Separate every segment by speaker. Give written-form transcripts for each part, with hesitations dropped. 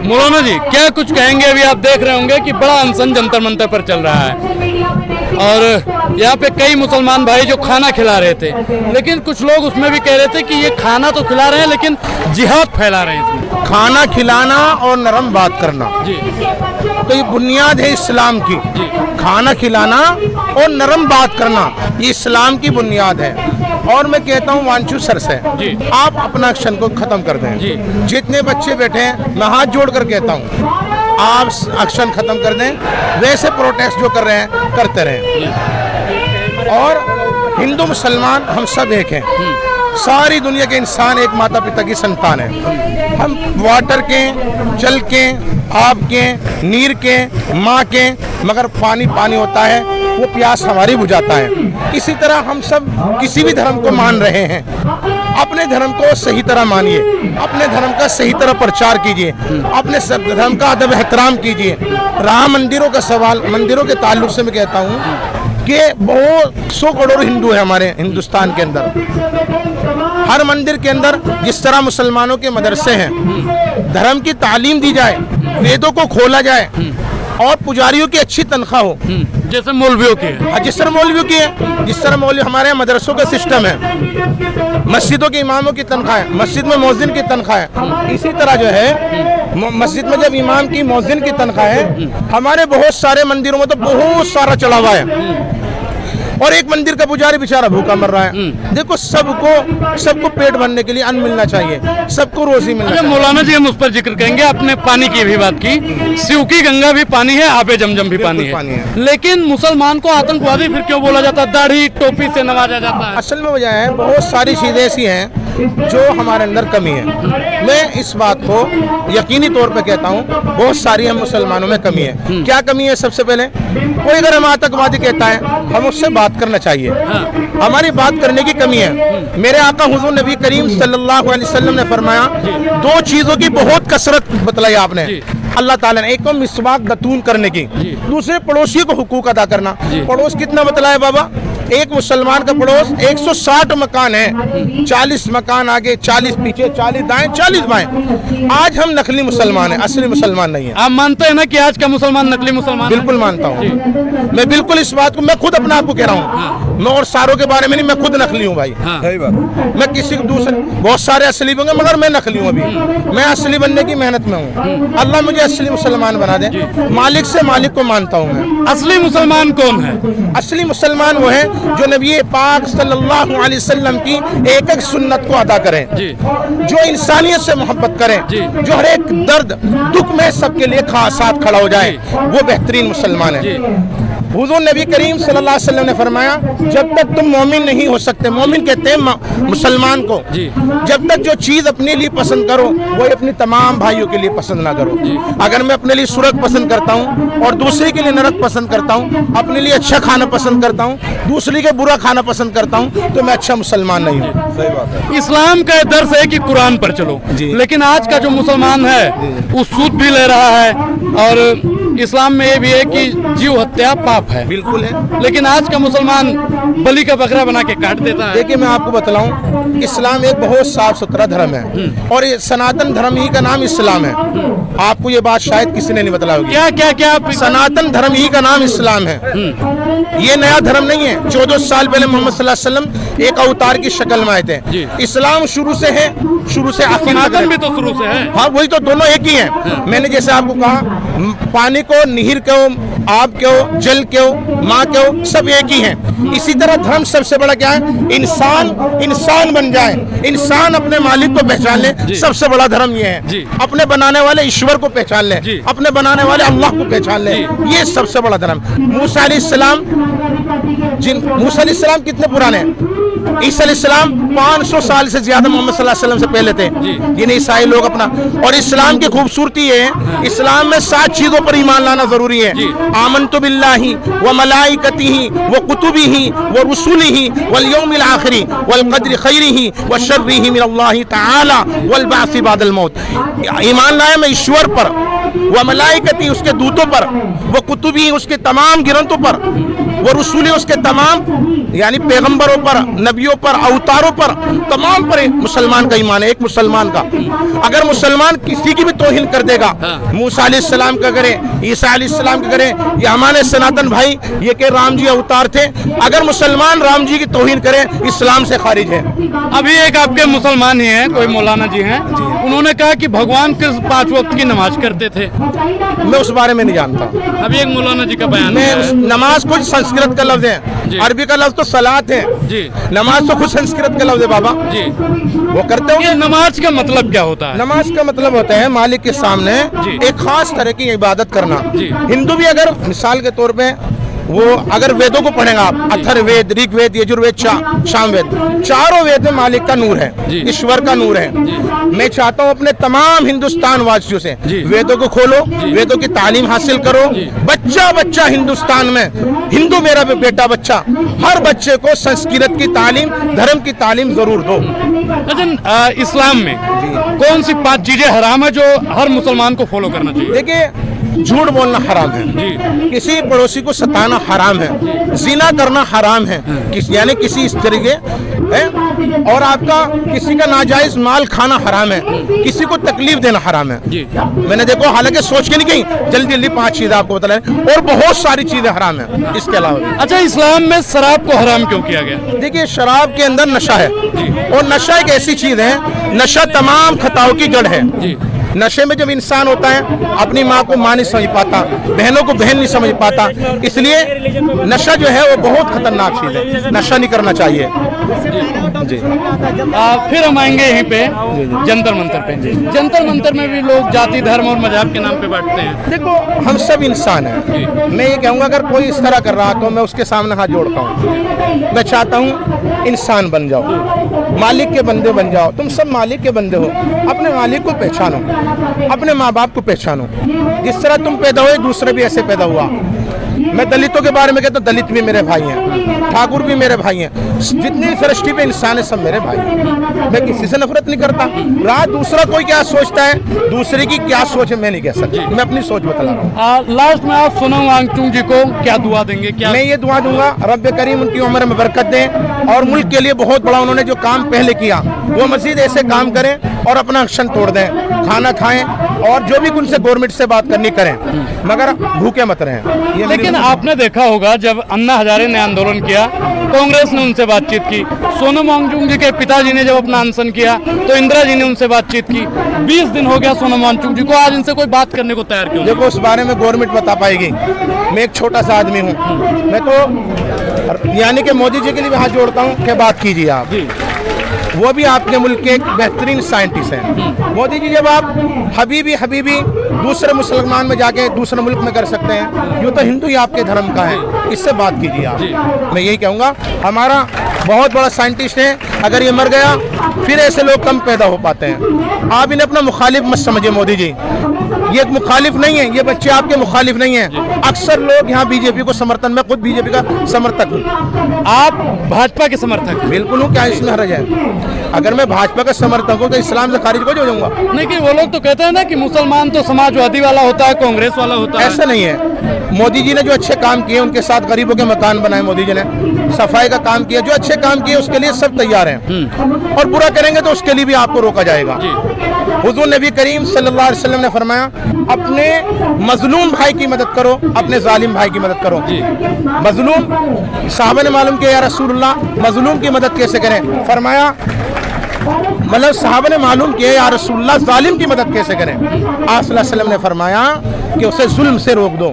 Speaker 1: मौलाना जी क्या कुछ कहेंगे? अभी आप देख रहे होंगे कि बड़ा अनशन जंतर मंतर पर चल रहा है और यहाँ पे कई मुसलमान भाई जो खाना खिला रहे थे, लेकिन कुछ लोग उसमें भी कह रहे थे कि ये खाना तो खिला रहे हैं लेकिन जिहाद फैला रहे हैं इसमें।
Speaker 2: खाना खिलाना और नरम बात करना
Speaker 1: जी
Speaker 2: तो ये बुनियाद है इस्लाम की। खाना खिलाना और नरम बात करना ये इस्लाम की बुनियाद है। और मैं कहता हूँ वांचू सर से आप अपना एक्शन को खत्म कर दें। जितने बच्चे बैठे हैं मैं हाथ जोड़ कर कहता हूँ आप एक्शन खत्म कर दें। वैसे प्रोटेस्ट जो कर रहे हैं करते रहें। और हिंदू मुसलमान हम सब एक हैं। सारी दुनिया के इंसान एक माता पिता की संतान है। हम वाटर के, जल के, आग के, नीर के, माँ के, मगर पानी पानी होता है वो प्यास हमारी बुझाता है। इसी तरह हम सब किसी भी धर्म को मान रहे हैं, अपने धर्म को सही तरह मानिए, अपने धर्म का सही तरह प्रचार कीजिए, अपने धर्म का अदब एहतराम कीजिए। राम मंदिरों का सवाल, मंदिरों के ताल्लुक से मैं कहता हूँ कि बहुत 100 करोड़ हिंदू है हमारे हिंदुस्तान के अंदर। हर मंदिर के अंदर जिस तरह मुसलमानों के मदरसे हैं, धर्म की तालीम दी जाए, वेदों को खोला जाए और पुजारियों की अच्छी तनख्वाह हो,
Speaker 1: जैसे मौलवियों की है।
Speaker 2: जिस तरह मौलवियों की है, जिस तरह मौलवी हमारे यहाँ मदरसों का सिस्टम है, मस्जिदों के इमामों की तनख्वाह है, मस्जिद में मौजिन की तनख्वाह है। इसी तरह जो है मस्जिद में जब इमाम की मौजिन की तनख्वाह है, हमारे बहुत सारे मंदिरों में तो बहुत सारा चला हुआ है और एक मंदिर का पुजारी बेचारा भूखा मर रहा है। देखो सबको पेट भरने के लिए अन्न मिलना चाहिए, सबको रोजी मिलना चाहिए।
Speaker 1: मौलाना जी हम उस पर जिक्र करेंगे। आपने पानी की भी बात की, शिव की गंगा भी पानी है, आबे जमजम भी पानी है, लेकिन मुसलमान को आतंकवादी फिर क्यों बोला जाता है? दाढ़ी टोपी से नवाजा जाता है।
Speaker 2: असल में वजह है बहुत सारी चीजें ऐसी हैं जो हमारे अंदर कमी है। मैं इस बात को यकीनी तौर पे कहता हूँ बहुत सारी हम मुसलमानों में कमी है। क्या कमी है? सबसे पहले कोई अगर हम आतंकवादी कहता है हम उससे बात करना चाहिए। हमारी बात करने की कमी है। मेरे आका हुजूर नबी करीम सल्लल्लाहु अलैहि वसल्लम ने फरमाया 2 चीजों की बहुत कसरत बतलाई आपने अल्लाह ताला ने। एक को मिसवाक दतून करने की, दूसरे पड़ोसी को हुकूक अदा करना। पड़ोस कितना बतलाया बाबा? एक मुसलमान का पड़ोस 160 मकान है, 40 मकान आगे, 40 पीछे, 40 दाएं, 40 बाएं। आज हम नकली मुसलमान हैं, असली मुसलमान नहीं है।
Speaker 1: आप मानते हैं ना कि आज का मुसलमान नकली मुसलमान?
Speaker 2: बिल्कुल मानता हूँ मैं, बिल्कुल इस बात को मैं खुद अपने आप को कह रहा हूँ। मैं और सारों के बारे में नहीं, मैं खुद नकली हूँ भाई।
Speaker 1: सही बात।
Speaker 2: मैं किसी दूसरे, बहुत सारे असली होंगे मगर मैं नकली हूँ। अभी मैं असली बनने की मेहनत में हूँ। अल्लाह मुझे असली मुसलमान बना दे। मालिक से मालिक को मानता हूँ मैं।
Speaker 1: असली मुसलमान कौन है?
Speaker 2: असली मुसलमान वो है जो नबी पाक सल्लल्लाहु अलैहि वसल्लम की एक एक सुन्नत को अदा करें, जो इंसानियत से मोहब्बत करें, जो हर एक दर्द दुख में सबके लिए साथ खड़ा हो जाए, वो बेहतरीन मुसलमान है। हुजूर नबी करीम सल्लल्लाहु अलैहि वसल्लम ने फरमाया जब तक तुम मोमिन नहीं हो सकते, मोमिन कहते हैं मुसलमान को, जब तक जो चीज अपने लिए पसंद करो वो अपने तमाम भाइयों के लिए पसंद ना करो। अगर मैं अपने लिए सुर्ग पसंद करता हूँ और दूसरे के लिए नरक पसंद करता हूँ, अपने लिए अच्छा खाना पसंद करता हूँ, दूसरे के बुरा खाना पसंद करता हूँ, तो मैं अच्छा मुसलमान नहीं हूँ।
Speaker 3: सही बात है।
Speaker 1: इस्लाम का दर्स है कि कुरान पर चलो, लेकिन आज का जो मुसलमान है वो सूद भी ले रहा है और इस्लाम में ये भी है कि जीव हत्या पाप है।
Speaker 2: बिल्कुल है।
Speaker 1: लेकिन आज का मुसलमान बलि का बकरा बना के काट देता है।
Speaker 2: देखिए मैं आपको बतलाऊं, इस्लाम एक बहुत साफ सुथरा धर्म है और ये सनातन धर्म ही का नाम इस्लाम है। आपको ये बात शायद किसी ने नहीं बताया होगी।
Speaker 1: क्या
Speaker 2: सनातन धर्म ही का नाम इस्लाम है। ये नया धर्म नहीं है। 14 साल पहले मोहम्मद सल्लल्लाहु अलैहि वसल्लम एक अवतार की शक्ल में आए थे। इस्लाम शुरू से है, शुरू से आखिर
Speaker 1: सनातन भी तो शुरू से है।
Speaker 2: हाँ वही तो, दोनों एक ही हैं। मैंने जैसे आपको कहा पानी को, नीर को, आग को, जल को, माँ को, सब एक ही हैं। इसी तरह धर्म सबसे बड़ा क्या है? इंसान बन जाए, इंसान अपने मालिक को पहचान ले। सबसे बड़ा धर्म ये है। अपने बनाने वाले ईश्वर को पहचान ले, अपने बनाने वाले अल्लाह को पहचान ले। ये सबसे बड़ा धर्म। मूसा अलैहिस्सलाम कितने पुराने हैं? ईसा अलैहिस्सलाम 500 साल से ज्यादा मोहम्मद सल्लल्लाहु अलैहि वसल्लम से पहले थे, जिन्हें ईसाई लोग अपना। और इस्लाम की खूबसूरती है, इस्लाम में 7 चीजों पर ईमान लाना जरूरी है। आमनतु बिल्लाहि व मलाइकतिहि व कुतुबिहि व रुसुलिहि वल यौमिल आखिरि वल कद्रि खैरिहि व शर्रिहि मिनल्लाहि तआला वल बाअस बादल मौत। ईमान लाया मैं ईश्वर पर, व मलाइकती उसके दूतों पर, वो कुतुबी उसके तमाम ग्रंथों पर, वो रसूली उसके तमाम यानी पैगंबरों पर, नबियों पर, अवतारों पर, तमाम पर मुसलमान का ईमान है। एक मुसलमान का अगर मुसलमान किसी की भी तौहीन कर देगा, मूसा अलैहिस्सलाम का करे, ईसा अलैहिस्सलाम का करे, या हमारे सनातन भाई ये के राम जी अवतार थे, अगर मुसलमान राम जी की तौहीन करे इस्लाम से खारिज है।
Speaker 1: अभी एक आपके मुसलमान ही हैं, कोई मौलाना जी हैं, उन्होंने कहा कि भगवान किस 5 वक्त की नमाज करते थे।
Speaker 2: मैं उस बारे में नहीं जानता।
Speaker 1: अभी एक मौलाना जी का बयान
Speaker 2: मैं
Speaker 1: है।
Speaker 2: नमाज कुछ संस्कृत का लफ्ज है, अरबी का लफ्ज तो सलात है
Speaker 1: जी
Speaker 2: नमाज तो खुद संस्कृत का लफ्ज है बाबा।
Speaker 1: जी,
Speaker 2: वो करते हो।
Speaker 1: ये नमाज का मतलब क्या होता है?
Speaker 2: नमाज का मतलब होता है मालिक के सामने एक खास तरह की इबादत करना। हिंदू भी अगर मिसाल के तौर पे वो अगर वेदों को पढ़ेगा आप, अथर्ववेद, ऋग्वेद, यजुर्वेद, सामवेद, चारों वेद में मालिक का नूर है, ईश्वर का नूर है। मैं चाहता हूँ अपने तमाम हिंदुस्तान वासियों से वेदों को खोलो, वेदों की तालीम हासिल करो। बच्चा बच्चा हिंदुस्तान में, हिंदू मेरा बेटा बच्चा, हर बच्चे को संस्कृत की तालीम, धर्म की तालीम जरूर दो।
Speaker 1: अच्छा, इस्लाम में कौन सी 5 चीजें हराम है जो हर मुसलमान को फॉलो करना चाहिए?
Speaker 2: देखिए, झूठ बोलना हराम है, किसी पड़ोसी को सताना हराम है, जिना करना हराम है, यानी किसी इस तरीके है, और आपका किसी का नाजायज माल खाना हराम है, किसी को तकलीफ देना हराम है। मैंने देखो हालांकि सोच के नहीं कही, जल्दी जल्दी 5 चीजें आपको बता रहे, और बहुत सारी चीजें हराम है इसके अलावा।
Speaker 1: अच्छा, इस्लाम में शराब को हराम क्यों किया गया?
Speaker 2: देखिए, शराब के अंदर नशा है, और नशा एक ऐसी चीज है, नशा तमाम खताओं की जड़ है। नशे में जब इंसान होता है अपनी माँ को माँ नहीं समझ पाता, बहनों को बहन नहीं समझ पाता, इसलिए नशा जो है वो बहुत खतरनाक चीज है, नशा नहीं करना चाहिए। जी
Speaker 1: फिर हम आएंगे यहीं पे जंतर मंतर पे। जंतर मंतर में भी लोग जाति, धर्म और मजहब के नाम पे बांटते हैं।
Speaker 2: देखो, हम सब इंसान हैं। मैं ये कहूँगा अगर कोई इस तरह कर रहा तो मैं उसके सामने हाथ जोड़ता हूँ। मैं चाहता हूँ इंसान बन जाओ, मालिक के बंदे बन जाओ। तुम सब मालिक के बंदे हो, अपने मालिक को पहचानो, अपने माँ बाप को पहचानो। जिस तरह तुम पैदा हुए दूसरे भी ऐसे पैदा हुआ। मैं दलितों के बारे में कहता हूँ, दलित भी मेरे भाई हैं, ठाकुर भी मेरे भाई हैं, जितनी सृष्टि पे इंसान है सब मेरे भाई हैं। मैं किसी से नफरत नहीं करता। रात दूसरा कोई क्या सोचता है, दूसरे की क्या सोच है, मैं नहीं कह सकता, मैं अपनी सोच बता रहा हूँ।
Speaker 1: लास्ट में आप सोनम वांगचुक जी को क्या दुआ देंगे? क्या
Speaker 2: मैं ये दुआ दूंगा, रब्बे करीम उनकी उम्र में बरकत दें, और मुल्क के लिए बहुत बड़ा उन्होंने जो काम पहले किया वो मजीद ऐसे काम करें और अपना अक्शन तोड़ दें, खाना खाएं, और जो भी उनसे गवर्नमेंट से बात करनी करें, मगर भूखे मत रहें।
Speaker 1: लेकिन आपने देखा होगा जब अन्ना हजारे ने आंदोलन किया, कांग्रेस ने उनसे बातचीत की। सोनम वांगचुक जी के पिताजी ने जब अपना अनशन किया तो इंदिरा जी ने उनसे बातचीत की। 20 दिन हो गया सोनम वांगचुक जी को, आज इनसे कोई बात करने को तैयार क्यों?
Speaker 2: देखो, उस बारे में गवर्नमेंट बता पाएगी। मैं एक छोटा सा आदमी हूँ, मैं तो यानी कि मोदी जी के लिए हाथ जोड़ता हूँ कि बात कीजिए आप। वो भी आपके मुल्क के एक बेहतरीन साइंटिस्ट हैं। मोदी जी, जब आप हबीबी दूसरे मुसलमान में जाके दूसरे मुल्क में कर सकते हैं, यूँ तो हिंदू ही आपके धर्म का है, इससे बात कीजिए आप। मैं यही कहूँगा, हमारा बहुत बड़ा साइंटिस्ट है, अगर ये मर गया फिर ऐसे लोग कम पैदा हो पाते हैं। आप इन्हें अपना मुखालिफ मत समझिए। मोदी जी ये एक मुखालिफ नहीं है, ये बच्चे आपके मुखालिफ नहीं हैं। अक्सर लोग यहाँ बीजेपी को समर्थन, मैं खुद बीजेपी का समर्थक हूँ।
Speaker 1: आप भाजपा के समर्थक?
Speaker 2: बिल्कुल हूँ, क्या इसमें हर्ज है? अगर मैं भाजपा का समर्थक हूँ तो इस्लाम से खारिज हो जाऊंगा?
Speaker 1: नहीं, कि वो लोग तो कहते हैं ना कि मुसलमान तो समाजवादी वाला होता है, कांग्रेस वाला होता है।
Speaker 2: ऐसा नहीं है। मोदी जी ने जो अच्छे काम किए, उनके साथ गरीबों के मकान बनाए, मोदी जी ने सफाई का काम किया, जो अच्छे काम किए उसके लिए सब तैयार हैं, और बुरा करेंगे तो उसके लिए भी आपको रोका जाएगा। हुजूर नबी करीम सल्लल्लाहु अलैहि वसल्लम ने फरमाया, अपने मजलूम भाई की मदद करो, अपने जालिम भाई की मदद करो। मजलूम, साहबा ने मालूम किया, या रसूलुल्लाह मजलूम की मदद कैसे करें? फरमाया, मतलब साहबा ने मालूम किया, या रसूलुल्लाह जालिम की मदद कैसे करें? आप सल्लल्लाहु अलैहि वसल्लम ने फरमाया कि उसे जुल्म से रोक दो।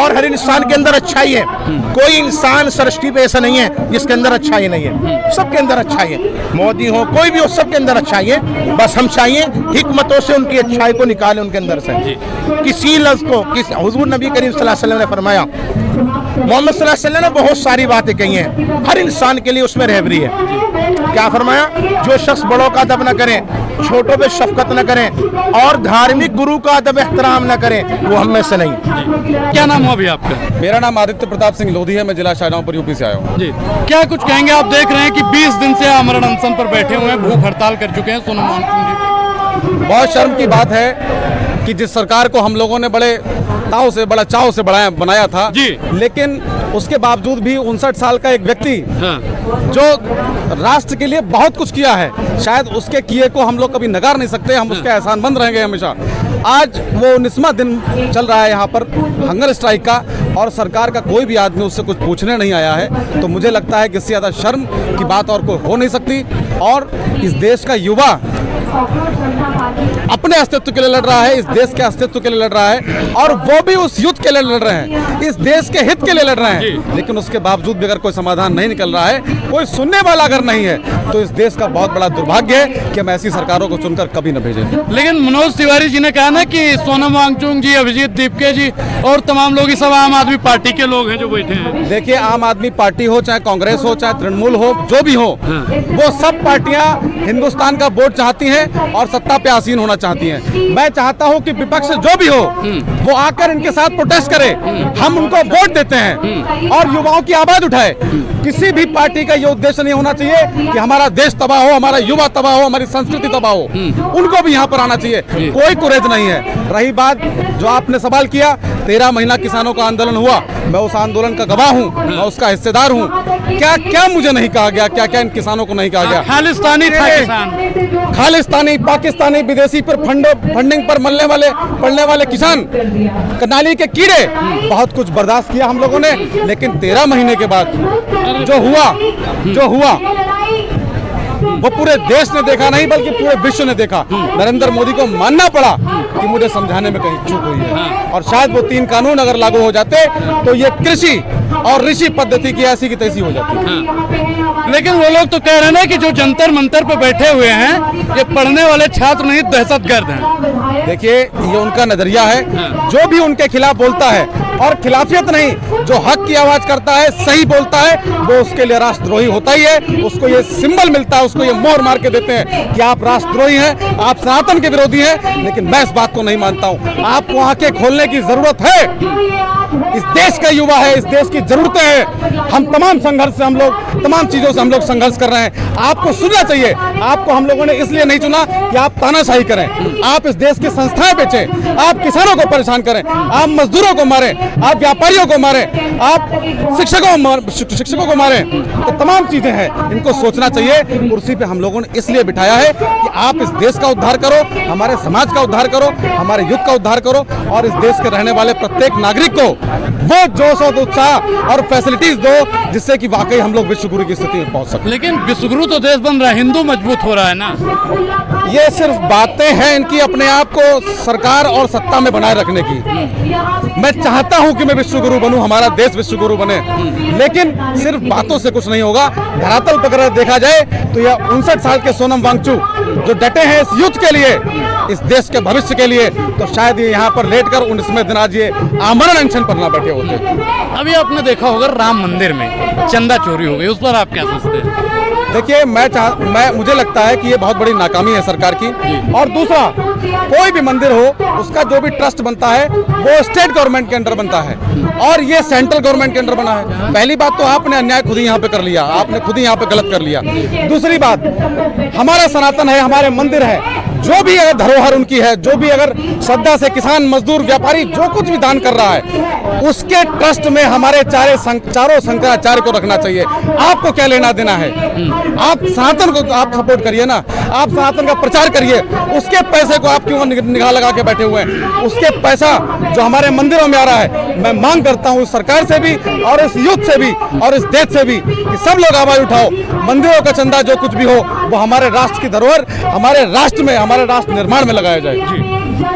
Speaker 2: और हर इंसान के अंदर अच्छाई है, कोई इंसान सृष्टि पे ऐसा नहीं है जिसके अंदर अच्छाई नहीं है, सबके अंदर अच्छाई है। मोदी हो, कोई भी हो, सबके अंदर अच्छाई है। बस हम चाहिए हिकमतों से उनकी अच्छाई को निकालें उनके अंदर से। किसी लफ्ज को, हुजूर नबी करीम सल्लल्लाहु अलैहि वसल्लम ने फरमाया, मोहम्मद सल्लल्लाहु अलैहि वसल्लम ने बहुत सारी बातें कही हैं, हर इंसान के लिए उसमें रहबरी है। क्या फरमाया? जो शख्स बड़ों का अदब न करें, छोटों पे शफकत न करें, और धार्मिक गुरु का अदब एहतराम न करें, वो हम में से नहीं।
Speaker 1: क्या नाम हो अभी आपका?
Speaker 3: मेरा नाम आदित्य प्रताप सिंह लोधी है, मैं जिला शाहजहांपुर यूपी से आया हूँ।
Speaker 1: जी, क्या कुछ कहेंगे? आप देख रहे हैं कि 20 दिन से आमरण अनशन पर बैठे हुए हैं, भूख हड़ताल कर चुके हैं सोनम वांगचुक जी।
Speaker 3: बहुत शर्म की बात है कि जिस सरकार को हम लोगों ने बड़े ताव से, बड़ा चाव से बनाया था
Speaker 1: जी।
Speaker 3: लेकिन उसके बावजूद भी 59 साल का एक व्यक्ति
Speaker 1: हाँ।
Speaker 3: जो राष्ट्र के लिए बहुत कुछ किया है, शायद उसके किए को हम लोग कभी नकार नहीं सकते, हम उसके एहसानमंद रहेंगे हमेशा। आज वो 19वां दिन चल रहा है यहाँ पर हंगर स्ट्राइक का, और सरकार का कोई भी आदमी उससे कुछ पूछने नहीं आया है। तो मुझे लगता है कि इससे ज़्यादा शर्म की बात और कोई हो नहीं सकती। और इस देश का युवा अपने अस्तित्व के लिए लड़ रहा है, इस देश के अस्तित्व के लिए लड़ रहा है, और वो भी उस युद्ध के लिए लड़ रहे हैं, इस देश के हित के लिए लड़ रहे हैं। लेकिन उसके बावजूद भी अगर कोई समाधान नहीं निकल रहा है, कोई सुनने वाला अगर नहीं है, तो इस देश का बहुत बड़ा दुर्भाग्य है कि हम ऐसी सरकारों को चुनकर कभी न भेजें।
Speaker 1: लेकिन मनोज तिवारी जी ने कहा ना कि सोनम वांगचुक जी, अभिजीत दीपके जी और तमाम लोग, सब आम आदमी पार्टी के लोग हैं जो बैठे हैं।
Speaker 3: देखिए, आम आदमी पार्टी हो, चाहे कांग्रेस हो, चाहे तृणमूल हो, जो भी हो, वो सब पार्टियां हिंदुस्तान का वोट चाहती हैं और सत्ता पे आसीन होना चाहती हैं। मैं चाहता हूं कि विपक्ष जो भी हो वो आकर इनके साथ प्रोटेस्ट करे, हम उनको वोट देते हैं और युवाओं की आवाज उठाए। किसी भी पार्टी का ये उद्देश्य नहीं होना चाहिए कि हमारा देश तबाह हो, हमारा युवा तबाह हो, हमारी संस्कृति तबाह हो। उनको भी यहाँ पर आना चाहिए, कोई कुरेज नहीं है। रही बात जो आपने सवाल किया, 13 महीना किसानों का आंदोलन हुआ, मैं उस आंदोलन का गवाह हूँ, मैं उसका हिस्सेदार हूँ। क्या क्या मुझे नहीं कहा गया, क्या क्या इन किसानों को नहीं कहा गया?
Speaker 1: खालिस्तानी था किसान,
Speaker 3: खालिस्तानी, पाकिस्तानी, विदेशी पर फंडिंग पर पड़ने वाले किसान, कनाली के कीड़े, बहुत कुछ बर्दाश्त किया हम लोगों ने। लेकिन 13 महीने के बाद जो हुआ वो पूरे देश ने देखा नहीं, बल्कि पूरे विश्व ने देखा। नरेंद्र मोदी को मानना पड़ा कि मुझे समझाने में कहीं चूक हुई है, और शायद वो 3 कानून अगर लागू हो जाते तो ये कृषि और ऋषि पद्धति की ऐसी की तैसी हो जाती।
Speaker 1: लेकिन वो लोग तो कह रहे हैं ना कि जो जंतर मंतर पे बैठे हुए हैं, ये पढ़ने वाले छात्र नहीं, दहशतगर्द हैं।
Speaker 3: देखिए, ये उनका नजरिया है। जो भी उनके खिलाफ बोलता है, और खिलाफियत नहीं, जो हक की आवाज करता है, सही बोलता है, वो उसके लिए राष्ट्रद्रोही होता ही है। उसको ये सिंबल मिलता है, उसको ये मोहर मार के देते हैं कि आप राष्ट्रद्रोही हैं, आप सनातन के विरोधी हैं। लेकिन मैं इस बात को नहीं मानता हूं। आपको आंखें खोलने की जरूरत है। इस देश का युवा है, इस देश की जरूरतें हैं। हम तमाम संघर्ष से, हम लोग तमाम चीजों से हम लोग संघर्ष कर रहे हैं। आपको सुनना चाहिए। आपको हम लोगों ने इसलिए नहीं चुना कि आप तानाशाही करें, आप इस देश की संस्थाएं बेचें, आप किसानों को परेशान करें, आप मजदूरों को मारें, आप व्यापारियों को मारें, आप शिक्षकों को मारें। तो तमाम चीजें हैं, इनको सोचना चाहिए। कुर्सी पे हम लोगों ने इसलिए बिठाया है कि आप इस देश का उद्धार करो, हमारे समाज का उद्धार करो, हमारे युद्ध का उद्धार करो, और इस देश के रहने वाले प्रत्येक नागरिक को वो जोश और उत्साह और फैसिलिटीज दो, जिससे कि वाकई हम लोग विश्वगुरु की स्थिति में पहुंच सकें।
Speaker 1: लेकिन विश्वगुरु तो देश बन रहा है, हिंदू मजबूत हो रहा है ना।
Speaker 3: ये सिर्फ बातें हैं इनकी, अपने आप को सरकार और सत्ता में बनाए रखने की। मैं चाहता हूं कि मैं विश्वगुरु बनूं, हमारा देश विश्वगुरु बने, लेकिन सिर्फ बातों से कुछ नहीं होगा। धरातल पर अगर देखा जाए तो यह 59 साल के सोनम वांगचुक जो डटे हैं इस युद्ध के लिए, इस देश के भविष्य के लिए, तो शायद ये यहाँ पर लेटकर 19वें दिन आज ये आमरण अनशन पर ना बैठे होते।
Speaker 1: अभी आपने देखा होगा राम मंदिर में चंदा चोरी हो गई, उस पर आप क्या सोचते हैं?
Speaker 3: देखिए, मुझे लगता है कि ये बहुत बड़ी नाकामी है सरकार की। और दूसरा, कोई भी मंदिर हो, उसका जो भी ट्रस्ट बनता है वो स्टेट गवर्नमेंट के अंडर बनता है, और ये सेंट्रल गवर्नमेंट के अंडर बना है। पहली बात तो आपने अन्याय खुद ही यहाँ पे कर लिया, आपने खुद ही यहाँ पे गलत कर लिया। दूसरी बात, हमारा सनातन है, हमारे मंदिर है, जो भी अगर धरोहर उनकी है, जो भी अगर श्रद्धा से किसान, मजदूर, व्यापारी जो कुछ भी दान कर रहा है, उसके ट्रस्ट में हमारे चारों शंकराचार्य को रखना चाहिए। आपको क्या लेना देना है? आप सनातन को आप सपोर्ट करिए ना, आप सनातन का प्रचार करिए। उसके पैसे को आप क्यों निगाह लगा के बैठे हुए हैं? उसके पैसा जो हमारे मंदिरों में आ रहा है, मैं मांग करता हूँ सरकार से भी और इस युद्ध से भी और इस देश से भी कि सब लोग आवाज उठाओ। मंदिरों का चंदा जो कुछ भी हो वो हमारे राष्ट्र की धरोहर, हमारे राष्ट्र में, हमारे राष्ट्र निर्माण में लगाया जाए।